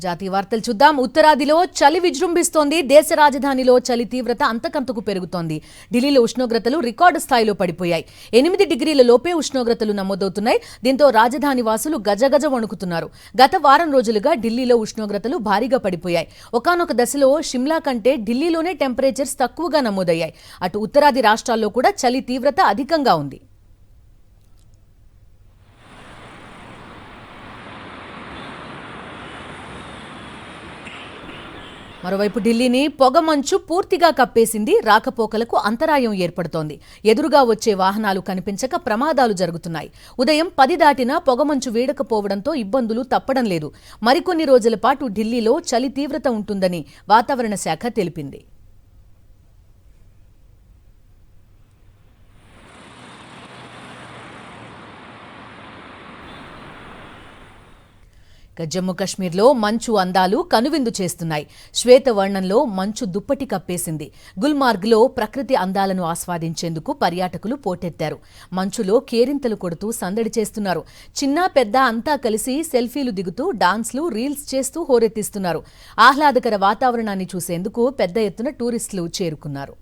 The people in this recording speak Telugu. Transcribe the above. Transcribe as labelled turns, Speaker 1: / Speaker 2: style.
Speaker 1: జాతీయ వార్తలు చూద్దాం. ఉత్తరాదిలో చలి విజృంభిస్తోంది. దేశ రాజధానిలో చలి తీవ్రత అంతకంతకు పెరుగుతోంది. ఢిల్లీలో ఉష్ణోగ్రతలు రికార్డు స్థాయిలో పడిపోయాయి. 8 డిగ్రీల లోపే ఉష్ణోగ్రతలు నమోదవుతున్నాయి. దీంతో రాజధాని వాసులు గజగజ వణుకుతున్నారు. గత వారం రోజులుగా ఢిల్లీలో ఉష్ణోగ్రతలు భారీగా పడిపోయాయి. ఒకానొక దశలో షిమ్లా కంటే ఢిల్లీలోనే టెంపరేచర్స్ తక్కువగా నమోదయ్యాయి. అటు ఉత్తరాది రాష్ట్రాల్లో కూడా చలి తీవ్రత అధికంగా ఉంది. మరోవైపు ఢిల్లీని పొగమంచు పూర్తిగా కప్పేసింది. రాకపోకలకు అంతరాయం ఏర్పడుతోంది. ఎదురుగా వచ్చే వాహనాలు కనిపించక ప్రమాదాలు జరుగుతున్నాయి. ఉదయం 10 దాటినా పొగమంచు వీడకపోవడంతో ఇబ్బందులు తప్పడం లేదు. మరికొన్ని రోజుల పాటు ఢిల్లీలో చలి తీవ్రత ఉంటుందని వాతావరణ శాఖ తెలిపింది. జమ్మూ కశ్మీర్లో మంచు అందాలు కనువిందు చేస్తున్నాయి. శ్వేతవర్ణంలో మంచు దుప్పటి కప్పేసింది. గుల్మార్గ్లో ప్రకృతి అందాలను ఆస్వాదించేందుకు పర్యాటకులు పోటెత్తారు. మంచులో కేరింతలు కొడుతూ సందడి చేస్తున్నారు. చిన్న పెద్ద అంతా కలిసి సెల్ఫీలు దిగుతూ డాన్స్లు రీల్స్ చేస్తూ హోరెత్తిస్తున్నారు. ఆహ్లాదకర వాతావరణాన్ని చూసేందుకు పెద్ద ఎత్తున టూరిస్టులు చేరుకున్నారు.